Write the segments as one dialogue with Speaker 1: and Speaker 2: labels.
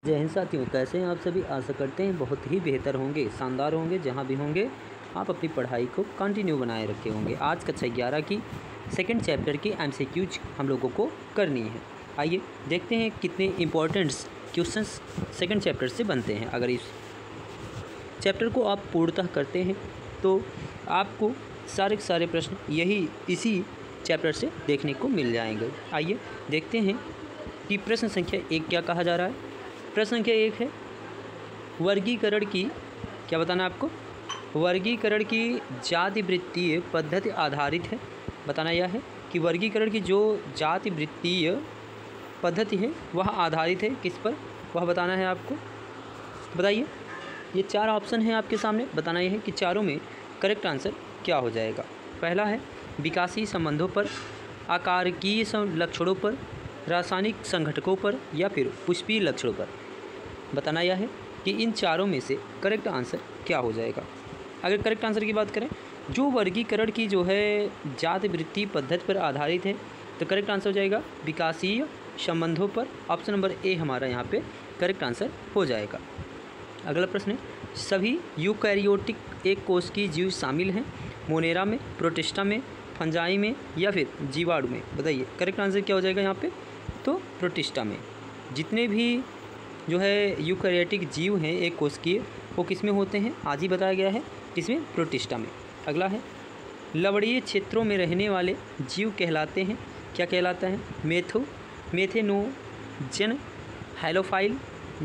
Speaker 1: जय हिंद साथियों, कैसे हैं आप सभी। आशा करते हैं बहुत ही बेहतर होंगे, शानदार होंगे। जहां भी होंगे आप अपनी पढ़ाई को कंटिन्यू बनाए रखे होंगे। आज कक्षा 11 की सेकंड चैप्टर की एमसीक्यूज हम लोगों को करनी है। आइए देखते हैं कितने इम्पोर्टेंट्स क्वेश्चंस सेकंड चैप्टर से बनते हैं। अगर इस चैप्टर को आप पूर्णतः करते हैं तो आपको सारे के सारे प्रश्न इसी चैप्टर से देखने को मिल जाएंगे। आइए देखते हैं कि प्रश्न संख्या 1 क्या कहा जा रहा है। प्रश्न संख्या 1 है, वर्गीकरण की क्या बताना है आपको। वर्गीकरण की जाति वृत्तीय पद्धति आधारित है। बताना यह है कि वर्गीकरण की जो जाति वृत्तीय पद्धति है वह आधारित है किस पर, वह बताना है आपको। बताइए, ये 4 ऑप्शन हैं आपके सामने। बताना यह है कि चारों में करेक्ट आंसर क्या हो जाएगा। पहला है विकासीय संबंधों पर, आकारकीय लक्षणों पर, रासायनिक संघटकों पर या फिर पुष्पीय लक्षणों पर। बताना यह है कि इन चारों में से करेक्ट आंसर क्या हो जाएगा। अगर करेक्ट आंसर की बात करें, जो वर्गीकरण की जो है जाति वृत्तीय पद्धति पर आधारित है, तो करेक्ट आंसर हो जाएगा विकासीय संबंधों पर। ऑप्शन नंबर ए हमारा यहाँ पे करेक्ट आंसर हो जाएगा। अगला प्रश्न है, सभी यूकैरियोटिक एक कोश की जीव शामिल हैं। मोनेरा में, प्रोटिस्टा में, फंजाई में या फिर जीवाणु में। बताइए करेक्ट आंसर क्या हो जाएगा यहाँ पे। तो प्रोटिस्टा में। जितने भी जो है यूकैरियोटिक जीव हैं एक कोशिकीय, वो किस में होते हैं, आज ही बताया गया है, किसमें, प्रोटिस्टा में। अगला है, लवणीय क्षेत्रों में रहने वाले जीव कहलाते हैं, क्या कहलाता है, मेथेनोजन, हैलोफाइल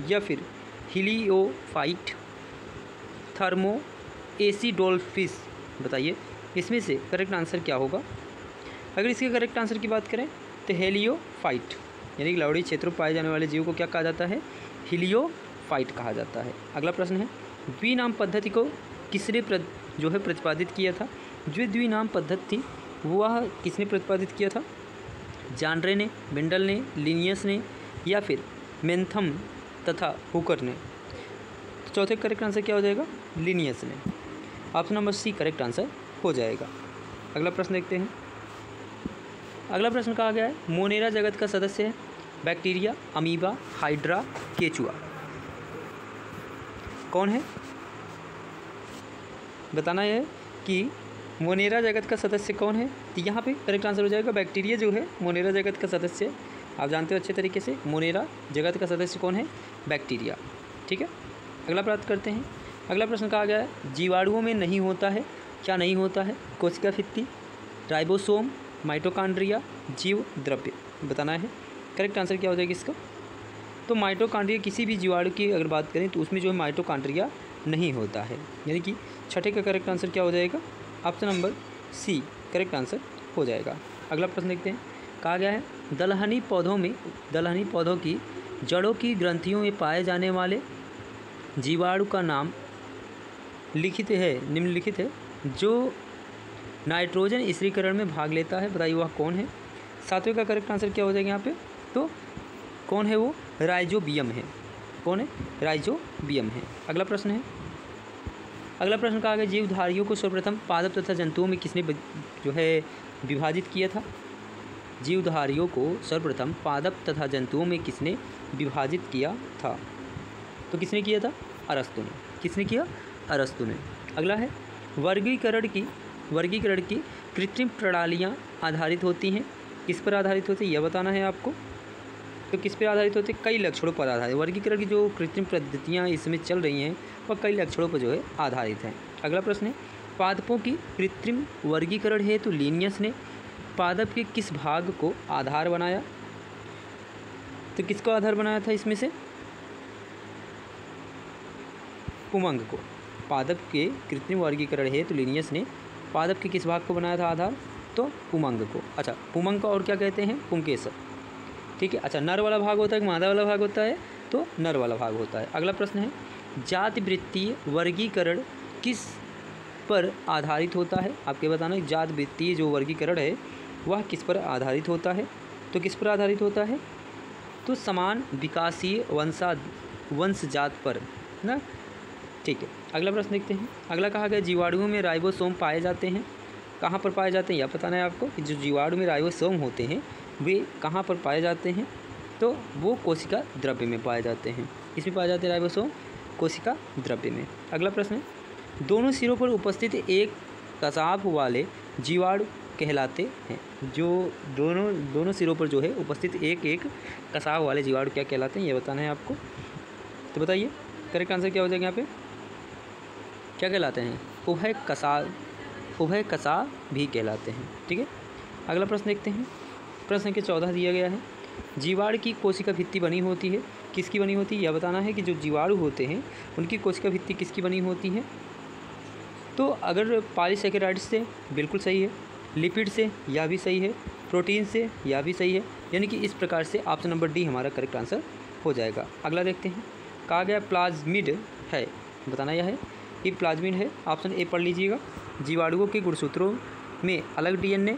Speaker 1: या फिर हीलियोफाइट, थर्मो एसिडोल्फिस। बताइए इसमें से करेक्ट आंसर क्या होगा। अगर इसके करेक्ट आंसर की बात करें तो हेलियोफाइट, यानी कि लवणीय क्षेत्रों में पाए जाने वाले जीव को क्या कहा जाता है, हीलियोफाइट कहा जाता है। अगला प्रश्न है, द्विनाम पद्धति को किसने प्रतिपादित किया था। जो द्विनाम पद्धति थी वह किसने प्रतिपादित किया था, जानरे ने, मेंडल ने, लिनियस ने या फिर मेंथम तथा हुकर ने। तो चौथे करेक्ट आंसर क्या हो जाएगा, लिनियस ने। Option number C correct answer हो जाएगा। अगला प्रश्न देखते हैं। अगला प्रश्न कहा गया है, मोनेरा जगत का सदस्य है। बैक्टीरिया, अमीबा, हाइड्रा, केचुआ। कौन है। बताना है कि मोनेरा जगत का सदस्य कौन है। तो यहाँ पे करेक्ट आंसर हो जाएगा बैक्टीरिया जो है मोनेरा जगत का सदस्य है। आप जानते हो अच्छे तरीके से मोनेरा जगत का सदस्य कौन है, बैक्टीरिया। ठीक है, अगला प्राप्त करते हैं। अगला प्रश्न कहा गया है, जीवाणुओं में नहीं होता है, क्या नहीं होता है, कोशिका भित्ति, राइबोसोम, माइटोकॉन्ड्रिया, जीव द्रव्य। बताना है करेक्ट आंसर क्या हो जाएगा इसका। तो माइटोकॉन्ड्रिया किसी भी जीवाणु की अगर बात करें तो उसमें जो है माइटोकॉन्ड्रिया नहीं होता है, यानी कि छठे का करेक्ट आंसर क्या हो जाएगा, option number C correct answer हो जाएगा। अगला प्रश्न देखते हैं। कहा गया है, दलहनी पौधों की जड़ों की ग्रंथियों में पाए जाने वाले जीवाणु का नाम निम्नलिखित है जो नाइट्रोजन स्थिरीकरण में भाग लेता है। बताइए वह कौन है। सातवें का करेक्ट आंसर क्या हो जाएगा यहाँ पे। तो कौन है वो, राइजोबियम है। कौन है, राइजोबियम है। अगला प्रश्न है। अगला प्रश्न कहा गया, जीवधारियों को सर्वप्रथम पादप तथा जंतुओं में किसने जो है विभाजित किया था। जीवधारियों को सर्वप्रथम पादप तथा जंतुओं में किसने विभाजित किया था। तो किसने किया था, अरस्तु ने। किसने किया, अरस्तु ने। अगला है, वर्गीकरण की कृत्रिम प्रणालियाँ आधारित होती हैं, किस पर आधारित होती है यह बताना है आपको। तो किस पर आधारित होती है, कई लक्षणों पर आधारित। वर्गीकरण की जो कृत्रिम पद्धतियाँ इसमें चल रही हैं वह कई लक्षणों पर जो है आधारित हैं। अगला प्रश्न है, पादपों की कृत्रिम वर्गीकरण है तो लिनियस ने पादप के किस भाग को आधार बनाया। तो किसको आधार बनाया था इसमें से, पुमंग को। पादप के कृत्रिम वर्गीकरण है तो लिनियस ने पादप के किस भाग को बनाया था आधार, तो पुमंग को। अच्छा, पुमंग को और क्या कहते हैं, पुंकेसर। ठीक है। अच्छा, नर वाला भाग होता है कि मादा वाला भाग होता है, तो नर वाला भाग होता है। अगला प्रश्न है, जाति वृत्तीय वर्गीकरण किस पर आधारित होता है। आपके बताना है जाति वृत्तीय जो वर्गीकरण है वह किस पर आधारित होता है। तो किस पर आधारित होता है, तो समान विकासीय वंशजात पर ना। ठीक है, अगला प्रश्न देखते हैं। अगला कहा गया, जीवाणुओं में राइबोसोम पाए जाते हैं, कहाँ पर पाए जाते हैं यह बताना है आपको कि जो जीवाणु में राइबोसोम होते हैं वे कहाँ पर पाए जाते हैं। तो वो कोशिका द्रव्य में पाए जाते हैं। इसमें पाए जाते हैं राइबोसोम कोशिका द्रव्य में। अगला प्रश्न है, दोनों सिरों पर उपस्थित एक कसाव वाले जीवाणु कहलाते हैं। जो दोनों सिरों पर जो है उपस्थित एक एक कसाव वाले जीवाणु क्या कहलाते हैं, ये बताना है आपको। तो बताइए करेक्ट आंसर क्या हो जाएगा यहाँ पे, क्या कहलाते हैं, उभय कसाव भी कहलाते हैं। ठीक है, अगला प्रश्न देखते हैं। प्रश्न संख्या 14 दिया गया है, जीवाणु की कोशिका भित्ति बनी होती है, किसकी बनी होती है, यह बताना है कि जो जीवाणु होते हैं उनकी कोशिका भित्ति किसकी बनी होती है। तो अगर पॉलीसेकेराइड्स से बिल्कुल सही है, लिपिड से यह भी सही है, प्रोटीन से यह भी सही है, यानी कि इस प्रकार से ऑप्शन नंबर डी हमारा करेक्ट आंसर हो जाएगा। अगला देखते हैं, कहा गया प्लाज्मिड है, बताना यह है कि प्लाज्मिड है। ऑप्शन ए पढ़ लीजिएगा, जीवाणुओं के गुणसूत्रों में अलग डीएनए।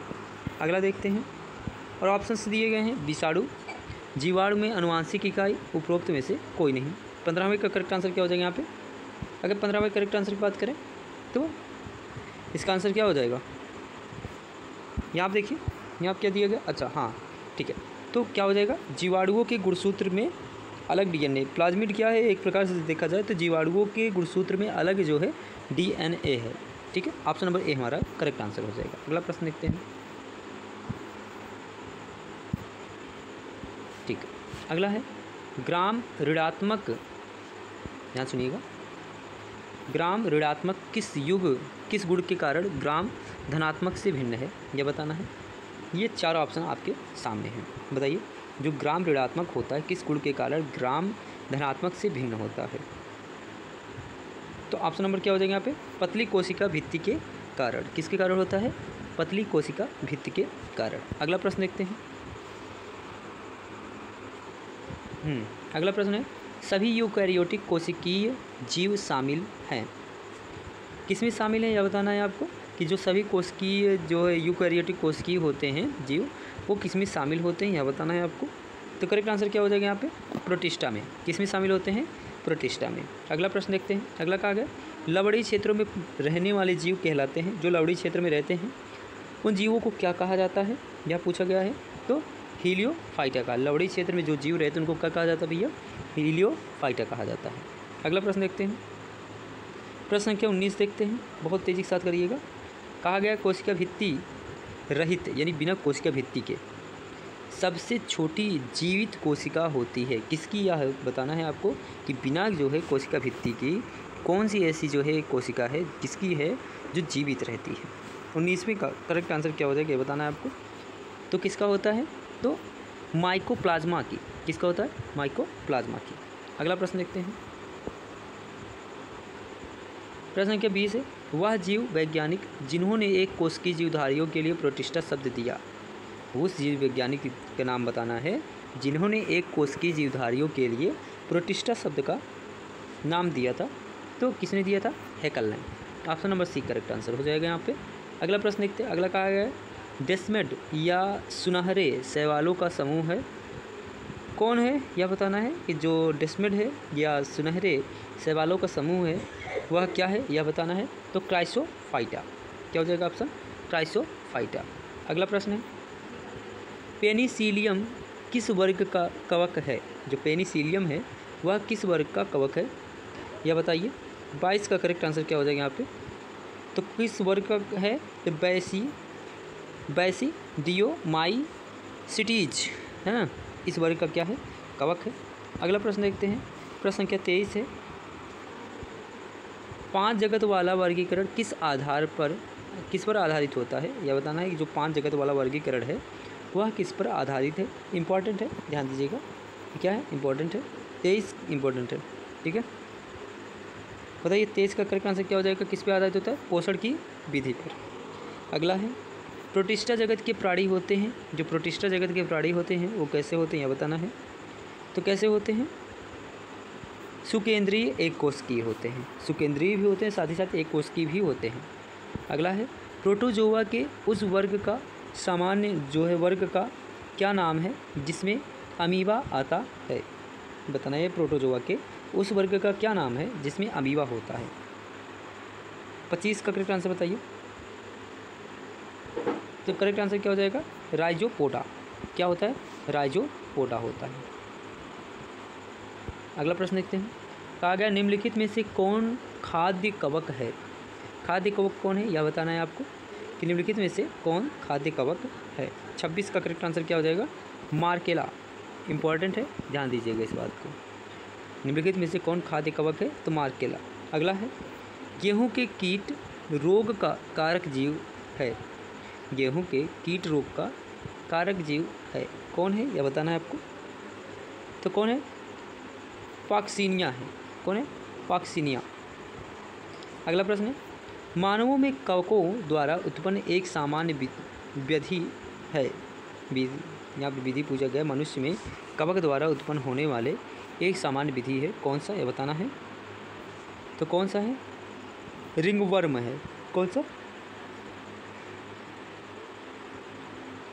Speaker 1: अगला देखते हैं, और ऑप्शंस दिए गए हैं, विषाणु, जीवाणु में अनुवांशिक इकाई, उपरोक्त में से कोई नहीं। 15वें का करेक्ट आंसर क्या हो जाएगा यहाँ पे, अगर 15वें करेक्ट आंसर की बात करें तो इसका आंसर क्या हो जाएगा, यहाँ आप देखिए, यहाँ आप क्या दिया गया, अच्छा हाँ ठीक है, तो क्या हो जाएगा, जीवाणुओं के गुणसूत्र में अलग डीएनए। प्लाज्मिड क्या है, एक प्रकार से देखा जाए तो जीवाणुओं के गुणसूत्र में अलग जो है डीएनए है। ठीक है, ऑप्शन नंबर ए हमारा करेक्ट आंसर हो जाएगा। अगला प्रश्न देखते हैं। ठीक है, अगला है, ग्राम ऋणात्मक, यहाँ सुनिएगा, ग्राम ऋणात्मक किस गुण के कारण ग्राम धनात्मक से भिन्न है, यह बताना है। ये चार ऑप्शन आपके सामने हैं, बताइए जो ग्राम ऋणात्मक होता है किस गुण के कारण ग्राम धनात्मक से भिन्न होता है। तो ऑप्शन नंबर क्या हो जाएगा यहाँ पे, पतली कोशिका भित्ति के कारण, किसके कारण होता है, पतली कोशिका भित्ति के कारण। अगला प्रश्न देखते हैं। अगला प्रश्न है, सभी यूकैरियोटिक कोशिकीय जीव शामिल हैं, किसमें शामिल हैं, यह बताना है आपको कि जो सभी कोशिकीय जो है यूकैरियोटिक कोशिकीय होते हैं जीव, वो किसमें शामिल होते हैं, यह बताना है आपको। तो करेक्ट आंसर क्या हो जाएगा यहाँ पे, प्रोटिस्टा में, किसमें शामिल होते हैं, प्रोटिस्टा में। अगला प्रश्न देखते हैं। अगला कहा गया, लवणीय क्षेत्रों में रहने वाले जीव कहलाते हैं, जो लवणीय क्षेत्र में रहते हैं उन जीवों को क्या कहा जाता है, यह पूछा गया है। तो हीलियोफाइटा का, लवणीय क्षेत्र में जो जीव रहते हैं उनको क्या कहा जाता है भैया, हीलियोफाइटा कहा जाता है। अगला प्रश्न देखते हैं, प्रश्न संख्या 19 देखते हैं, बहुत तेज़ी के साथ करिएगा। कहा गया कोशिका भित्ति रहित यानी बिना कोशिका भित्ति के सबसे छोटी जीवित कोशिका होती है, किसकी, यह बताना है आपको कि बिना जो है कोशिका भित्ति की कौन सी ऐसी जो है कोशिका है किसकी है जो जीवित रहती है। 19वें का करेक्ट आंसर क्या हो जाएगा ये बताना है आपको। तो किसका होता है, तो माइकोप्लाज्मा की, किसका होता है, माइकोप्लाज्मा की। अगला प्रश्न देखते हैं, प्रश्न संख्या 20 है, वह जीव वैज्ञानिक जिन्होंने एक कोशिकीय जीवधारियों के लिए प्रोटिस्टा शब्द दिया, उस जीव वैज्ञानिक का नाम बताना है जिन्होंने एक कोशिकीय जीवधारियों के लिए प्रोटिस्टा शब्द का नाम दिया था। तो किसने दिया था, हैकल ने। Option number C correct answer हो जाएगा यहाँ पे। अगला प्रश्न देखते हैं। अगला कहा गया है, डेस्मेड या सुनहरे शैवालों का समूह है, कौन है यह बताना है कि जो डेस्मेड है या सुनहरे शैवालों का समूह है वह क्या है यह बताना है। तो क्राइसोफाइटा, क्या हो जाएगा ऑप्शन, क्राइसोफाइटा। अगला प्रश्न है, पेनिसिलियम किस वर्ग का कवक है, जो पेनिसिलियम है वह किस वर्ग का कवक है यह बताइए। 22 का करेक्ट आंसर क्या हो जाएगा यहाँ पे, तो किस वर्ग का है, तो बैसिडियोमाइसिटीज है ना, इस वर्ग का क्या है, कवक है। अगला प्रश्न देखते हैं, प्रश्न संख्या 23 है, 5 जगत वाला वर्गीकरण किस पर आधारित होता है यह बताना है कि जो 5 जगत वाला वर्गीकरण है वह किस पर आधारित है। इंपॉर्टेंट है, ध्यान दीजिएगा, क्या है इंपॉर्टेंट है, 23 इंपॉर्टेंट है, ठीक है। बताइए 23 का करेक्ट आंसर क्या हो जाएगा, किस पे आधारित होता है, पोषण की विधि पर। अगला है, प्रोटिस्टा जगत के प्राणी होते हैं, जो प्रोटिस्टा जगत के प्राणी होते हैं वो कैसे होते हैं यह बताना है। तो कैसे होते हैं, सुकेंद्रीय एक कोशिकीय होते हैं, सुकेंद्रीय भी होते हैं साथ ही साथ एक कोशिकीय भी होते हैं। अगला है, प्रोटोजोआ के उस वर्ग का सामान्य जो है वर्ग का क्या नाम है जिसमें अमीबा आता है, बताना है प्रोटोजोआ के उस वर्ग का क्या नाम है जिसमें अमीबा होता है। 25 का करेक्ट आंसर बताइए। तो करेक्ट आंसर क्या हो जाएगा, राइजोपोडा, क्या होता है, राइजोपोडा होता है। अगला प्रश्न देखते हैं। कहा गया निम्नलिखित में से कौन खाद्य कवक है। खाद्य कवक कौन है यह बताना है आपको कि निम्नलिखित में से कौन खाद्य कवक है। 26 का करेक्ट आंसर क्या हो जाएगा, मार्केला। इंपॉर्टेंट है, ध्यान दीजिएगा इस बात को। निम्नलिखित में से कौन खाद्य कवक है, तो मार्केला। अगला है गेहूं के कीट रोग का कारक जीव है। गेहूं के कीट रोग का कारक जीव है, कौन है यह बताना है आपको। तो कौन है, पॉक्सीनिया है। कौन है, पॉक्सीनिया। अगला प्रश्न है मानवों में कवकों द्वारा उत्पन्न एक सामान्य विधि है। यहाँ पर विधि पूछा गया, मनुष्य में कवक द्वारा उत्पन्न होने वाले एक सामान्य विधि है, कौन सा यह बताना है। तो कौन सा है, रिंगवर्म है। कौन सा,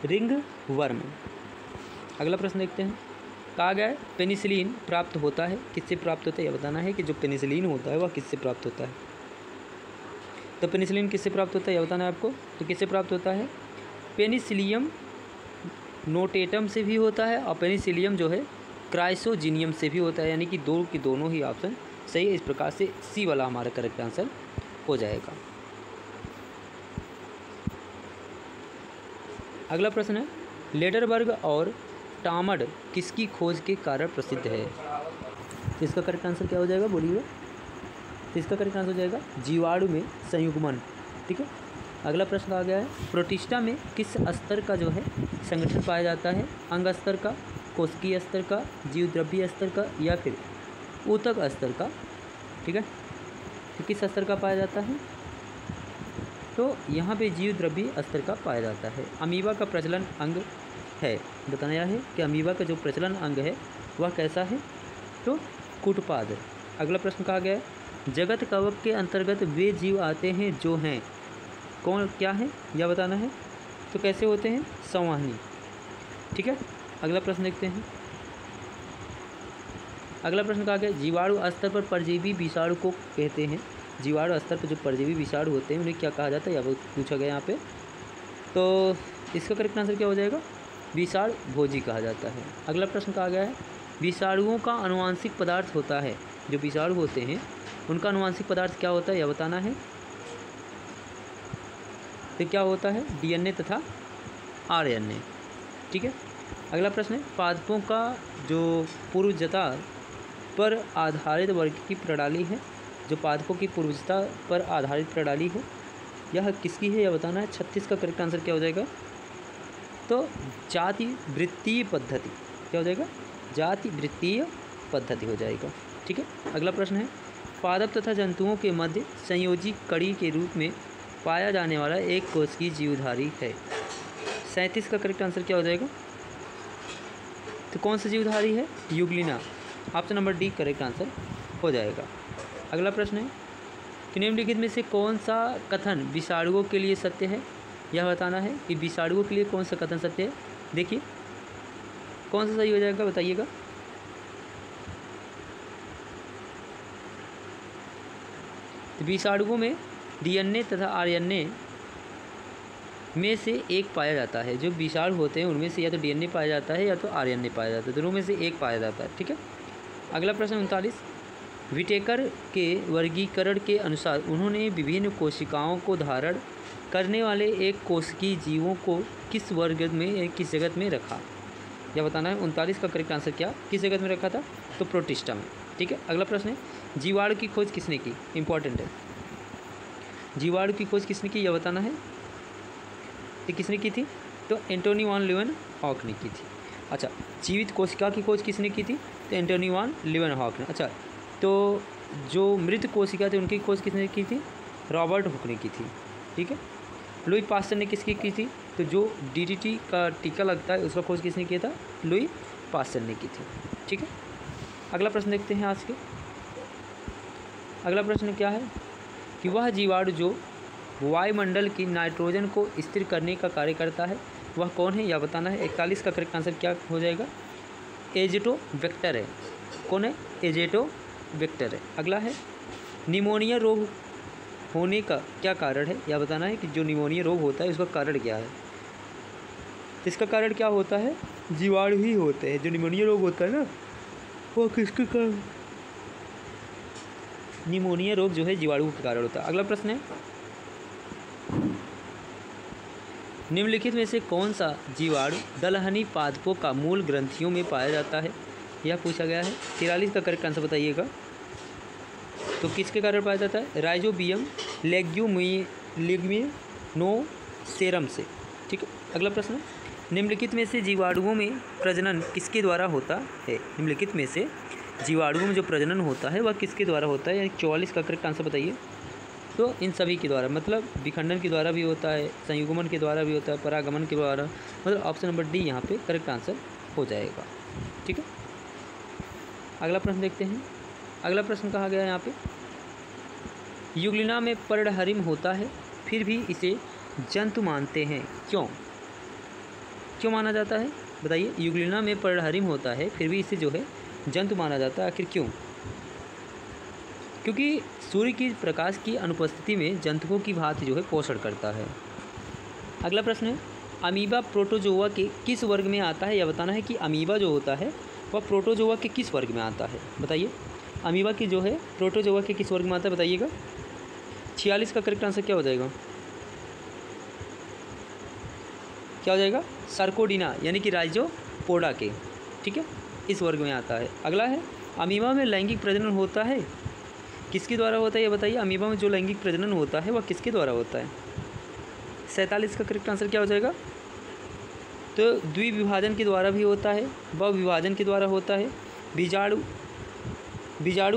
Speaker 1: रिंगवर्म। अगला प्रश्न देखते हैं। कहा गया है पेनिसिलिन प्राप्त होता है, किससे प्राप्त होता है यह बताना है कि जो पेनिसिलिन होता है वह किससे प्राप्त होता है। तो पेनिसिलिन किससे प्राप्त होता है यह बताना है आपको। तो किससे प्राप्त होता है, पेनिसिलियम नोटेटम से भी होता है और पेनिसिलियम जो है क्राइसोजीनियम से भी होता है, यानी कि दो की दोनों ही ऑप्शन सही है। इस प्रकार से सी वाला हमारा करेक्ट आंसर हो जाएगा। अगला प्रश्न है लेडरबर्ग और टामड किसकी खोज के कारण प्रसिद्ध है। तो इसका करेक्ट आंसर क्या हो जाएगा, बोलिएगा। तो इसका करेक्ट आंसर हो जाएगा जीवाणु में संयुग्मन। ठीक है। अगला प्रश्न आ गया है प्रोटिस्टा में किस स्तर का जो है संगठन पाया जाता है, अंग स्तर का, कोशिकीय स्तर का, जीवद्रव्य स्तर का या फिर ऊतक स्तर का। ठीक है, तो किस स्तर का पाया जाता है, तो यहाँ पे जीवद्रव्य स्तर का पाया जाता है। अमीबा का प्रचलन अंग है, बताया है कि अमीबा का जो प्रचलन अंग है वह कैसा है, तो कूटपाद। अगला प्रश्न कहा गया है जगत कवक के अंतर्गत वे जीव आते हैं जो हैं, कौन क्या है यह बताना है। तो कैसे होते हैं, संवहनी। ठीक है। अगला प्रश्न देखते हैं। अगला प्रश्न कहा गया जीवाणु स्तर पर परजीवी विषाणु को कहते हैं। जीवाणु स्तर पर जो परजीवी विषाणु होते हैं उन्हें क्या कहा जाता है, यह पूछा गया यहाँ पे। तो इसका करेक्ट आंसर क्या हो जाएगा, विषाणु भोजी कहा जाता है। अगला प्रश्न कहा गया है विषाणुओं का आनुवांशिक पदार्थ होता है, जो विषाणु होते हैं उनका आनुवांशिक पदार्थ क्या होता है यह बताना है। तो क्या होता है, डीएनए तथा आरएनए। ठीक है। अगला प्रश्न है पादपों का जो पूर्वजता पर आधारित वर्ग की प्रणाली है, जो पादपों की पूर्वजता पर आधारित प्रणाली है यह किसकी है यह बताना है। 36 का करेक्ट आंसर क्या हो जाएगा, तो जाति वृत्तीय पद्धति। क्या हो जाएगा, जाति वृत्तीय पद्धति हो जाएगा। ठीक है। अगला प्रश्न है पादप तथा जंतुओं के मध्य संयोजी कड़ी के रूप में पाया जाने वाला एक कोशिकीय जीवधारी है। 37 का करेक्ट आंसर क्या हो जाएगा, तो कौन सा जीवधारी है, Euglena. Option number D correct answer हो जाएगा। अगला प्रश्न है कि निम्नलिखित में से कौन सा कथन विषाणुओं के लिए सत्य है, यह बताना है कि विषाणुओं के लिए कौन सा कथन सत्य है। देखिए कौन सा सही हो जाएगा, बताइएगा। तो विषाणुओं में डीएनए तथा आरएनए में से एक पाया जाता है। जो विषाणु होते हैं उनमें से या तो डीएनए पाया जाता है या तो आरएनए पाया जाता है, दोनों में से एक पाया जाता है। ठीक है। अगला प्रश्न 39 विटेकर के वर्गीकरण के अनुसार उन्होंने विभिन्न कोशिकाओं को धारण करने वाले एक कोशिकीय जीवों को किस वर्ग में, किस जगत में रखा, यह बताना है। 39 का करेक्ट आंसर क्या, किस जगत में रखा था, तो प्रोटिस्टा में। ठीक है। अगला प्रश्न है जीवाणु की खोज किसने की, इंपॉर्टेंट है। जीवाणु की खोज किसने की यह बताना है। तो किसने की थी, तो एंटोनी वान लीeuwenhoek ने की थी। अच्छा, जीवित कोशिका की खोज किसने की थी, तो एंटोनी वान लीeuwenhoek ने। अच्छा, तो जो मृत कोशिका थी उनकी खोज किसने की थी, रॉबर्ट हुक ने की थी। ठीक है। लुई पास्चर ने किसकी की थी, तो जो डीडीटी का टीका लगता है उसका खोज किसने किया था, लुई पास्चर ने की थी। ठीक है। अगला प्रश्न देखते हैं आज के। अगला प्रश्न क्या है कि वह जीवाणु जो वायुमंडल की नाइट्रोजन को स्थिर करने का कार्य करता है वह कौन है, यह बताना है। 41 का करेक्ट आंसर क्या हो जाएगा, एजेटो वेक्टर है। कौन है, एजेटो वेक्टर है। अगला है निमोनिया रोग होने का क्या कारण है, यह बताना है कि जो निमोनिया रोग होता है उसका कारण क्या है। तो इसका कारण क्या होता है, जीवाणु ही होते हैं। जो निमोनिया रोग होता है ना, वो किसके कारण? निमोनिया रोग जो है जीवाणु के कारण होता है। अगला प्रश्न है, निम्नलिखित में से कौन सा जीवाणु दलहनी पादपों का मूल ग्रंथियों में पाया जाता है? यह पूछा गया है। 43 का करेक्ट आंसर बताइएगा। तो किसके कारण पाया जाता है? राइजोबियम लेग्यूमिनोसेरम से। ठीक है। अगला प्रश्न, निम्नलिखित में से जीवाणुओं में प्रजनन किसके द्वारा होता है? निम्नलिखित में से जीवाणुओं में जो प्रजनन होता है वह किसके द्वारा होता है? यानी 44 का करेक्ट आंसर बताइए। तो इन सभी के द्वारा, मतलब विखंडन के द्वारा भी होता है, संयुग्मन के द्वारा भी होता है, परागमन के द्वारा, मतलब ऑप्शन नंबर डी यहाँ पे करेक्ट आंसर हो जाएगा। ठीक है। अगला प्रश्न देखते हैं। अगला प्रश्न कहा गया है यहाँ पे, युग्लिना में पर्णहरिम होता है फिर भी इसे जंतु मानते हैं, क्यों? क्यों माना जाता है बताइए? युग्लिना में पर्णहरिम होता है फिर भी इसे जो है जंतु माना जाता है, आखिर क्यों? क्योंकि सूर्य की प्रकाश की अनुपस्थिति में जंतुओं की भांति जो है पोषण करता है। अगला प्रश्न है, अमीबा प्रोटोजोआ के किस वर्ग में आता है? यह बताना है कि अमीबा जो होता है वह प्रोटोजोआ के किस वर्ग में आता है, बताइए। अमीबा की जो है प्रोटोजोआ के किस वर्ग में आता है बताइएगा। 46 का करेक्ट आंसर क्या हो जाएगा? क्या हो जाएगा? सर्कोडिना, यानी कि राइजोपोडा के। ठीक है, इस वर्ग में आता है। अगला है, अमीबा में लैंगिक प्रजनन होता है, किसके द्वारा होता है ये बताइए। अमीबा में जो लैंगिक प्रजनन होता है वह किसके द्वारा होता है? 47 का करेक्ट आंसर क्या हो जाएगा? तो द्विविभाजन के द्वारा भी होता है, बहुविभाजन के द्वारा होता है, बीजाणु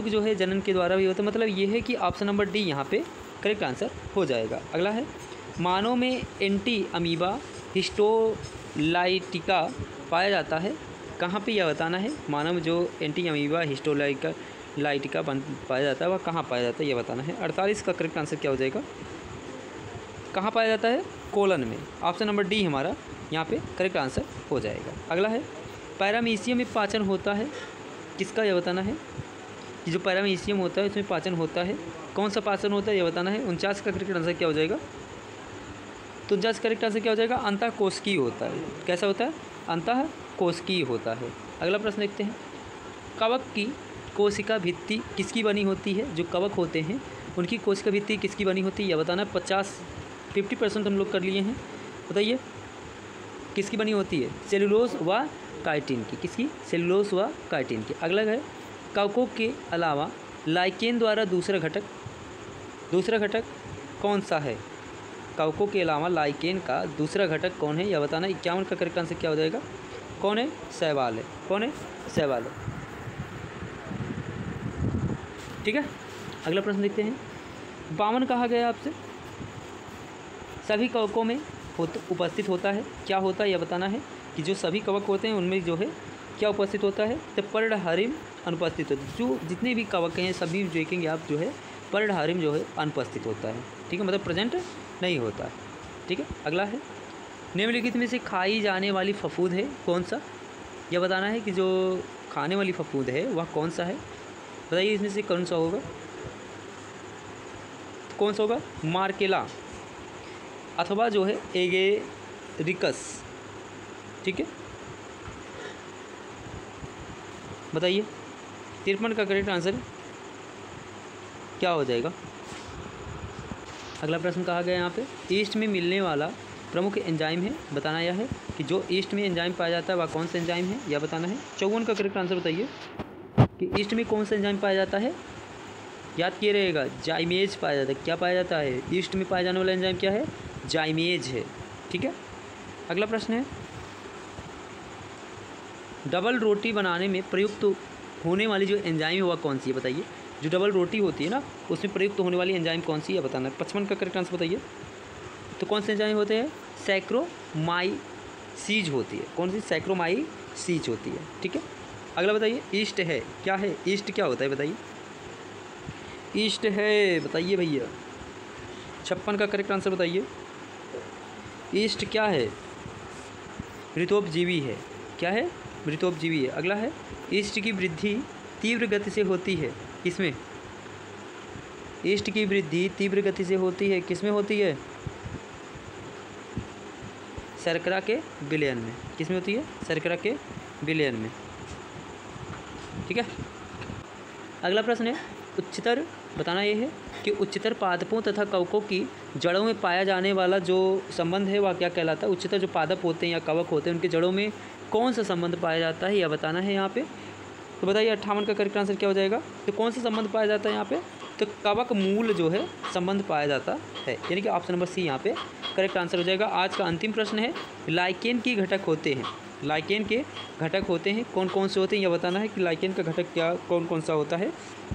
Speaker 1: जो है जनन के द्वारा भी होता है। मतलब ये है कि ऑप्शन नंबर डी यहाँ पे करेक्ट आंसर हो जाएगा। अगला है, मानव में एंटी अमीबा हिस्टोलाइटिका पाया जाता है, कहाँ पे यह बताना है। मानव में जो एंटी अमीबा हिस्टोलाइटिका पाया जाता है वह कहाँ पाया जाता है यह बताना है। 48 का करेक्ट आंसर क्या हो जाएगा? कहाँ पाया जाता है? कोलन में। ऑप्शन नंबर डी हमारा यहाँ पे करेक्ट आंसर हो जाएगा। अगला है, पैरामीशियम में पाचन होता है, किसका यह बताना है। कि जो पैरामीशियम होता है उसमें पाचन होता है, कौन सा पाचन होता है यह बताना है। 49 का करेक्ट आंसर क्या हो जाएगा? तो 49 करेक्ट आंसर क्या हो जाएगा? अंतःकोशिकीय होता है। कैसा होता है? अंतःकोशिकीय होता है। अगला प्रश्न देखते हैं, कवक की कोशिका भित्ति किसकी बनी होती है? जो कवक होते हैं उनकी कोशिका भित्ति किसकी बनी होती है यह बताना है। 50% हम लोग कर लिए हैं, बताइए किसकी बनी होती है? सेलुलोज व काइटिन की। किसकी? सेलुलोज व काइटिन की। अगला है, कवकों के अलावा लाइकेन द्वारा दूसरा घटक कौन सा है? कवकों के अलावा लाइकेन का दूसरा घटक कौन है यह बताना। 51 का करेक्ट आंसर क्या हो जाएगा? कौन है? शैवाल है। कौन है? शैवाल है। ठीक है। अगला प्रश्न देखते हैं, 52 कहा गया आपसे, सभी कवकों में उपस्थित होता है, क्या होता है यह बताना है। कि जो सभी कवक होते हैं उनमें जो है क्या उपस्थित होता है? तो पर्णहरिम अनुपस्थित होता है। जो जितने भी कवक हैं सभी देखेंगे आप जो है पर्णहरिम जो है अनुपस्थित होता है। ठीक है, मतलब प्रेजेंट नहीं होता है। ठीक है। अगला है, निम्नलिखित में से खाई जाने वाली फफूंद है कौन सा? यह बताना है कि जो खाने वाली फफूंद है वह कौन सा है, बताइए इसमें से कौन सा होगा। कौन सा होगा? मार्केला अथवा जो है एगेरिकस। ठीक है, बताइए 53 का करेक्ट आंसर क्या हो जाएगा? अगला प्रश्न कहा गया यहाँ पे, ईस्ट में मिलने वाला प्रमुख एंजाइम है, बताना यह है कि जो ईस्ट में एंजाइम पाया जाता है वह कौन सा एंजाइम है यह बताना है। 54 का करेक्ट आंसर बताइए कि ईस्ट में कौन सा एंजाइम पाया जाता है। याद किए रहेगा, जाइमेज पाया जाता है। क्या पाया जाता है? ईस्ट में पाया जाने वाला एंजाइम क्या है? जाइमेज है। ठीक है। अगला प्रश्न है, डबल रोटी बनाने में प्रयुक्त होने वाली जो एंजाइम है वह कौन सी है, बताइए। जो डबल रोटी होती है ना उसमें प्रयुक्त होने वाली एंजाइम कौन सी है बताना है। 55 का करेक्ट आंसर बताइए। तो कौन से एंजाइम होते हैं? सैक्रोमाइसीज होती है। कौन सी? सैक्रोमाइसीज होती है। ठीक है। अगला बताइए, ईस्ट है, क्या है? ईस्ट क्या होता है बताइए। ईस्ट है, बताइए भैया। 56 का करेक्ट आंसर बताइए। ईस्ट क्या है? मृतोपजीवी है। क्या है? मृतोपजीवी है। अगला है, ईस्ट की वृद्धि तीव्र गति से होती है, किसमें? ईस्ट की वृद्धि तीव्र गति से होती है, किसमें होती है? शर्करा के विलयन में। किसमें होती है? शर्करा के विलयन में। ठीक है। अगला प्रश्न है उच्चतर, बताना ये है कि उच्चतर पादपों तथा कवकों की जड़ों में पाया जाने वाला जो संबंध है वह क्या कहलाता है। उच्चतर जो पादप होते हैं या कवक होते हैं उनके जड़ों में कौन सा संबंध पाया जाता है यह बताना है यहाँ पे। तो बताइए 58 का करेक्ट आंसर क्या हो जाएगा। तो कौन सा संबंध पाया जाता है यहाँ पे, तो कवक मूल जो है संबंध पाया जाता है, यानी कि ऑप्शन नंबर सी यहाँ पे करेक्ट आंसर हो जाएगा। आज का अंतिम प्रश्न है लाइकेन की घटक होते हैं, लाइकेन के घटक होते हैं कौन कौन से होते हैं यह बताना है कि लाइकेन का घटक क्या कौन कौन सा होता है।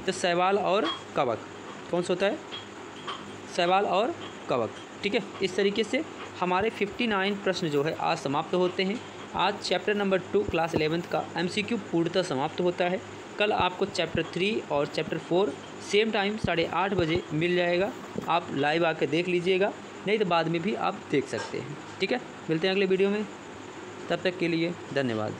Speaker 1: तो शैवाल और कवक, कौन सा होता है, शैवाल और कवक, ठीक है। इस तरीके से हमारे 59 प्रश्न जो है आज समाप्त होते हैं। आज चैप्टर नंबर 2 क्लास 11th का MCQ पूर्णतः समाप्त होता है। कल आपको चैप्टर 3 और चैप्टर 4 सेम टाइम 8:30 बजे मिल जाएगा। आप लाइव आकर देख लीजिएगा, नहीं तो बाद में भी आप देख सकते हैं, ठीक है। मिलते हैं अगले वीडियो में, तब तक के लिए धन्यवाद।